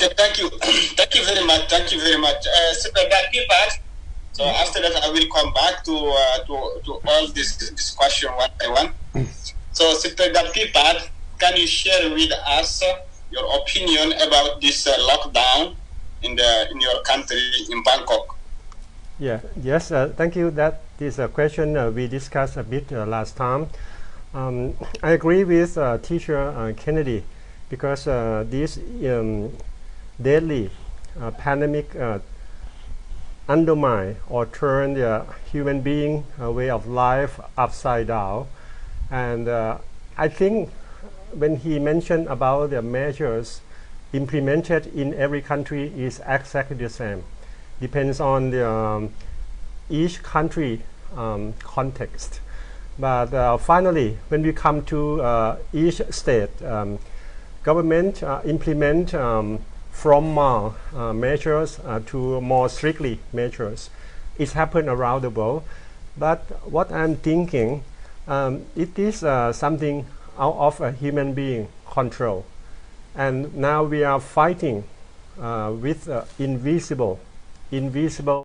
Okay, thank you. Thank you very much. Thank you very much. Super Dad Pipat. So after that, I will come back to all this question one by one. So Super Dad Pipat, can you share with us your opinion about this lockdown in your country in Bangkok? Yes, thank you. That is a question we discussed a bit last time. I agree with teacher Kennedy because this deadly pandemic undermine or turn the human being way of life upside down. And I think when he mentioned about the measures implemented in every country is exactly the same. Depends on the each country context. But finally, when we come to each state, government implement from measures to more strictly measures. It's happened around the world. But what I'm thinking, it is something out of a human being control. And now we are fighting with invisible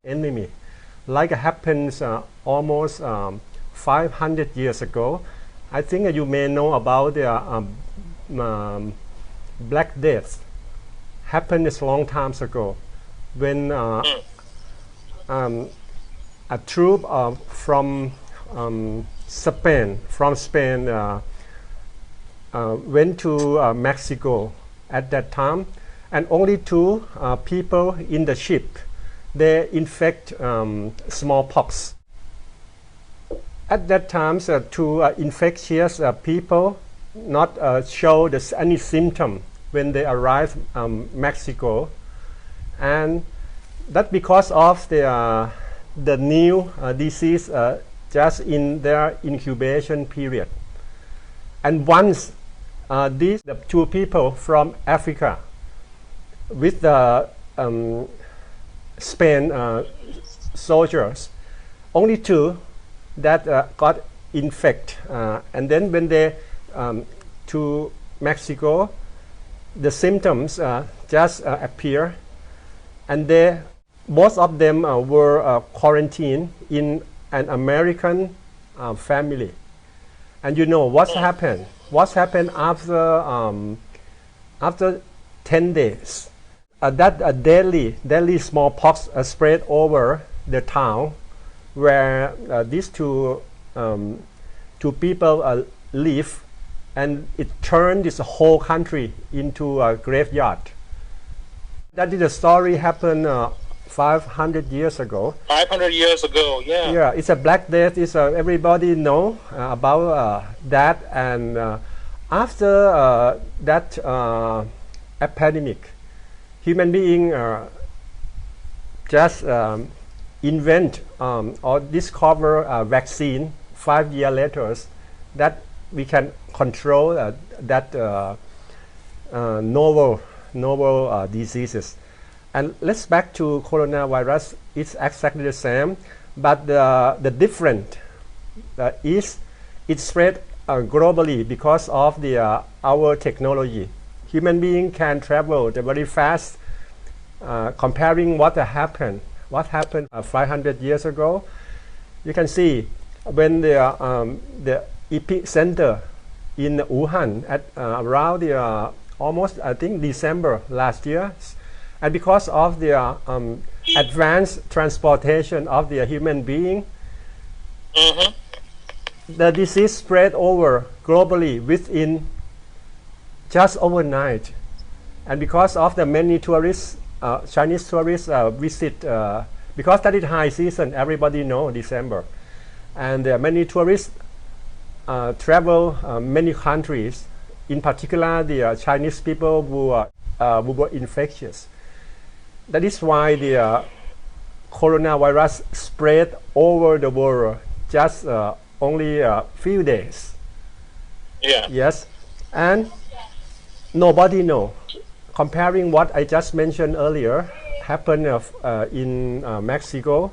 enemy, like it happens almost 500 years ago. I think you may know about the Black Death. Happened a long time ago when a troop from Spain went to Mexico at that time, and only two people in the ship they infect smallpox. At that time, two infectious people not show any symptom when they arrive Mexico, and that because of the new disease just in their incubation period. And once these the two people from Africa with the Spain soldiers, only two that got infected, and then when they to Mexico, the symptoms just appear, and both of them were quarantined in an American family. And you know what's happened? What's happened after 10 days? That deadly smallpox spread over the town where these two people live, and it turned this whole country into a graveyard. That is a story happened 500 years ago. 500 years ago, yeah. Yeah, it's a Black Death. It's everybody know about that, and after that epidemic, human being just invent or discover a vaccine 5 years later that we can control that novel diseases. And let's back to coronavirus. It's exactly the same, but the difference is it spread globally because of our technology. Human being can travel very fast. Comparing what happened 500 years ago, you can see when the epicenter in Wuhan at around almost I think December last year, and because of the advanced transportation of the human being, the disease spread over globally within just overnight. And because of the many tourists, Chinese tourists visit, because that is high season, everybody know December, and many tourists travel many countries, in particular the Chinese people who were infectious. That is why the coronavirus spread over the world just only a few days. Yeah. Yes, and nobody know. Comparing what I just mentioned earlier happened in Mexico,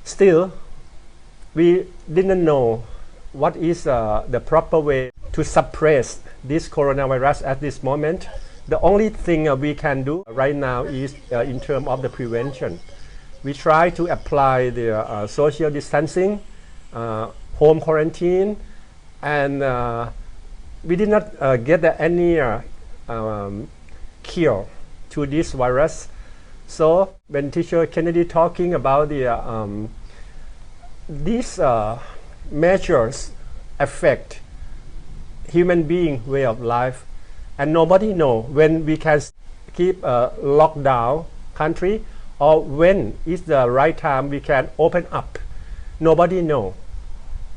still we didn't know what is the proper way to suppress this coronavirus at this moment, The only thing we can do right now is in terms of the prevention. We try to apply the social distancing, home quarantine, and we did not get any cure to this virus. So when teacher Kennedy talking about the these measures affect human being way of life, and nobody know when we can keep a lockdown country or when is the right time we can open up. Nobody know,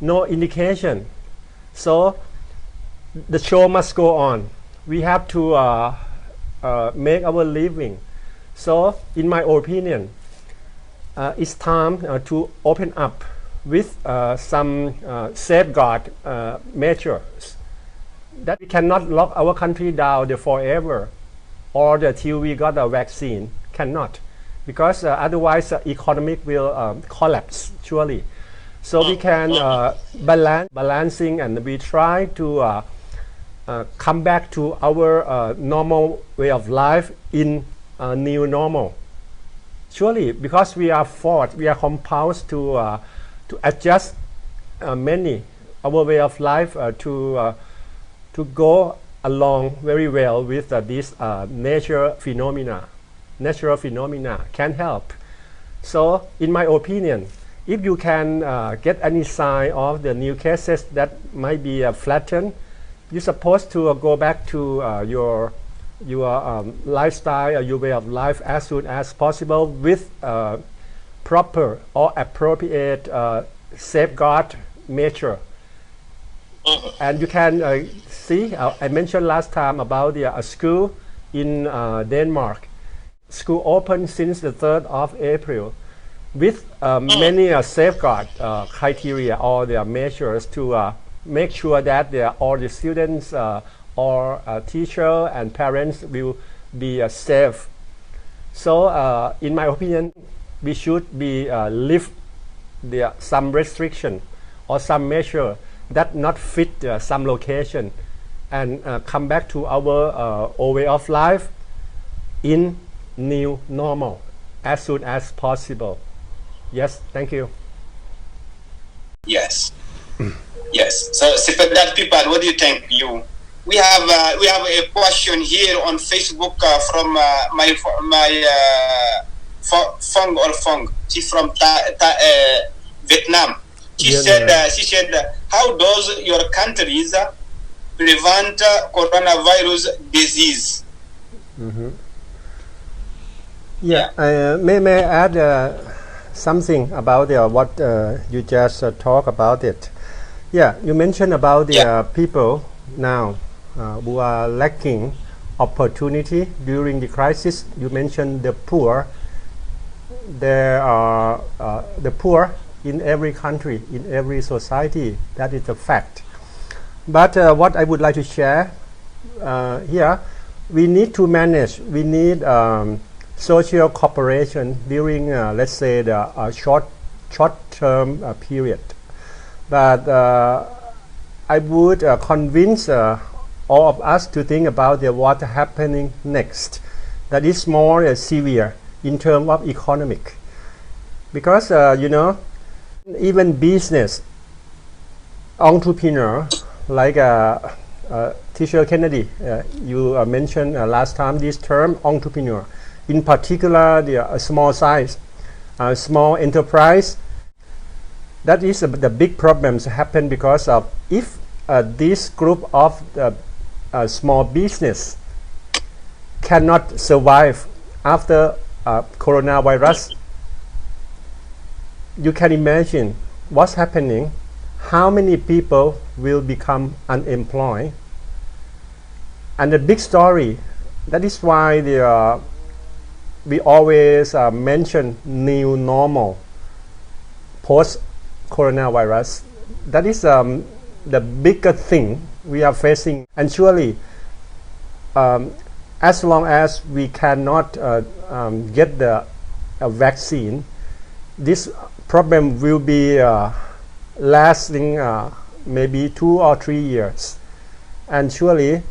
no indication. So the show must go on. We have to make our living. So in my opinion, it's time to open up with some safeguard measures, that we cannot lock our country down there forever or till we got a vaccine. Cannot, because otherwise economic will collapse surely. So we can balancing, and we try to come back to our normal way of life in a new normal. Surely, because we are compelled to adjust many our way of life to go along very well with this natural phenomena can help. So in my opinion, if you can get any sign of the new cases that might be flattened, you're supposed to go back to your lifestyle or your way of life as soon as possible with proper or appropriate safeguard measure. And you can see, I mentioned last time about the school in Denmark. School opened since the 3rd of April with many safeguard criteria or their measures to make sure that all the students or teacher and parents will be safe. So in my opinion, we should be lift some restriction or some measure that not fit some location, and come back to our old way of life in new normal as soon as possible. Yes, thank you. Yes. Yes. So, Sipadat Pipat, what do you think? We have a question here on Facebook from my Fong or Fong. She's from Vietnam. She said, how does your countries prevent coronavirus disease? Yeah, may I add something about what you just talked about it. Yeah, you mentioned about the people now who are lacking opportunity during the crisis. You mentioned the poor. There are the poor in every country, in every society. That is a fact. But what I would like to share here, we need to manage. We need social cooperation during, let's say, the short-term period. But I would convince all of us to think about what happening next. That is more severe in terms of economic, because even business entrepreneur like teacher Kennedy, you mentioned last time this term entrepreneur. In particular, the small size, small enterprise. That is the big problems happen because of if this group of small business cannot survive after coronavirus. You can imagine what's happening. How many people will become unemployed? And the big story. That is why we always mention new normal post coronavirus. That is the bigger thing we are facing, and surely as long as we cannot get the vaccine, this problem will be lasting maybe 2 or 3 years, and surely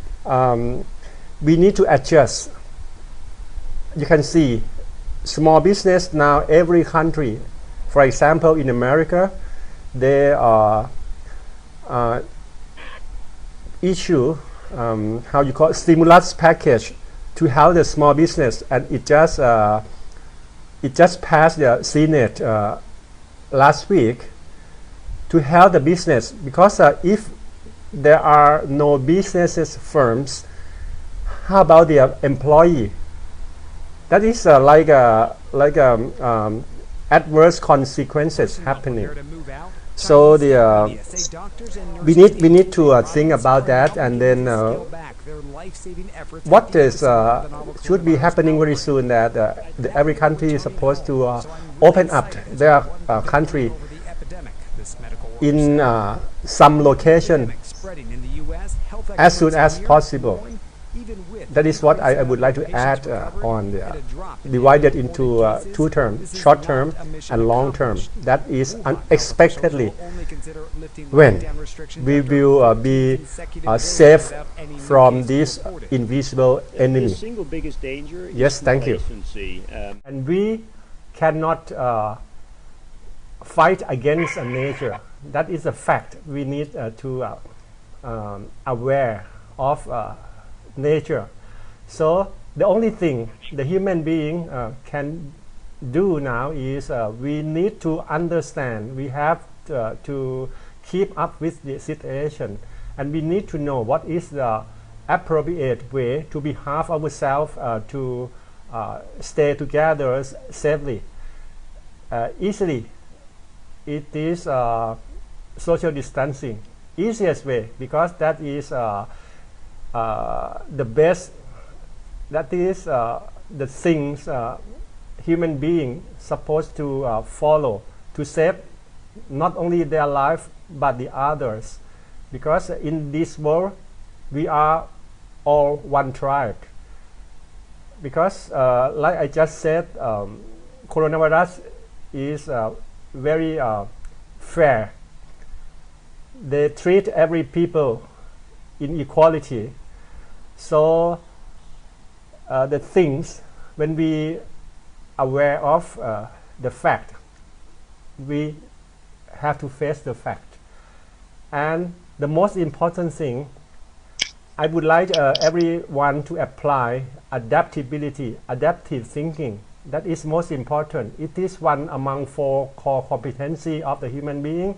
we need to adjust. You can see small business now every country. For example, in America, they issue how you call it, stimulus package to help the small business, and it just passed the Senate last week to help the business, because if there are no businesses firms, how about the employee? That is adverse consequences happening. So we need to think about that, and then what is should be happening very soon, that every country is supposed to open up their country in some location as soon as possible. That is what I would like to add on, divided into two terms, short term and long term. That is unexpectedly when we will be safe from this invisible enemy. Yes, thank you. And we cannot fight against nature. That is a fact. We need to aware of nature. So the only thing the human being can do now is we need to understand, we have to keep up with the situation, and we need to know what is the appropriate way to behave ourselves to stay together safely. Easily, it is social distancing, easiest way, because that is the best, that is the things human being supposed to follow to save not only their life but the others, because in this world we are all one tribe. Because like I just said, coronavirus is very fair. They treat every people in equality. So the things, when we aware of the fact, we have to face the fact. And the most important thing, I would like everyone to apply adaptability, adaptive thinking. That is most important. It is one among 4 core competency of the human being.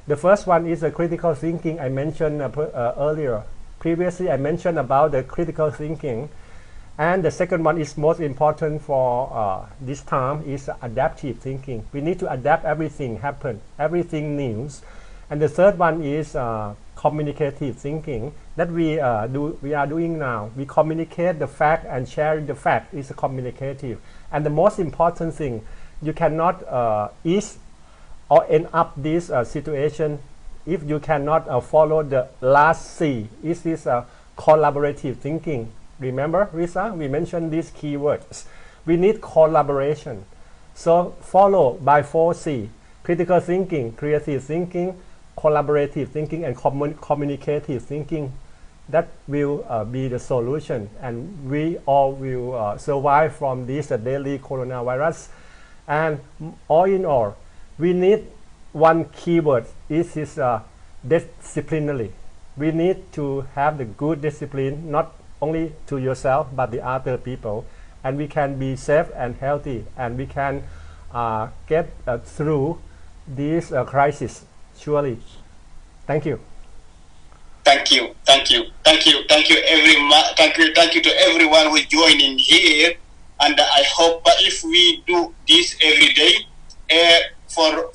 The first one is the critical thinking I mentioned earlier. Previously, I mentioned about the critical thinking. And the second one is most important for this time is adaptive thinking. We need to adapt everything happen, everything new. And the third one is communicative thinking that we are doing now. We communicate the fact, and sharing the fact is communicative. And the most important thing, you cannot ease or end up this situation if you cannot follow the last C. Is this collaborative thinking? Remember, Risa, we mentioned these keywords. We need collaboration. So follow by 4C: critical thinking, creative thinking, collaborative thinking, and communicative thinking. That will be the solution, and we all will survive from this deadly coronavirus. And all in all, we need one keyword. It is disciplinary. We need to have the good discipline, not only to yourself but the other people, and we can be safe and healthy, and we can get through this crisis surely. Thank you. Thank you to everyone who is joining here, and I hope if we do this every day, for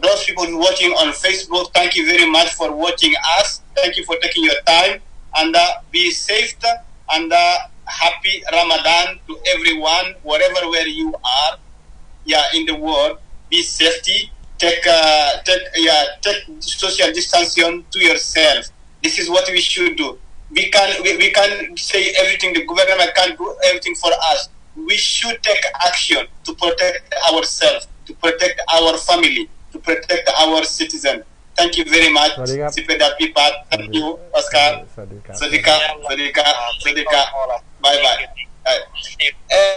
those people who are watching on Facebook, thank you very much for watching us. Thank you for taking your time, and be safe, and happy Ramadan to everyone, wherever where you are, in the world. Be safety. Take social distancing to yourself. This is what we should do. We can say everything. The government can't do everything for us. We should take action to protect ourselves, to protect our family, to protect our citizens, thank you very much สวัสดีครับ Sipeda Pipat thank you Oscar สวัสดีครับ Swadika Bye bye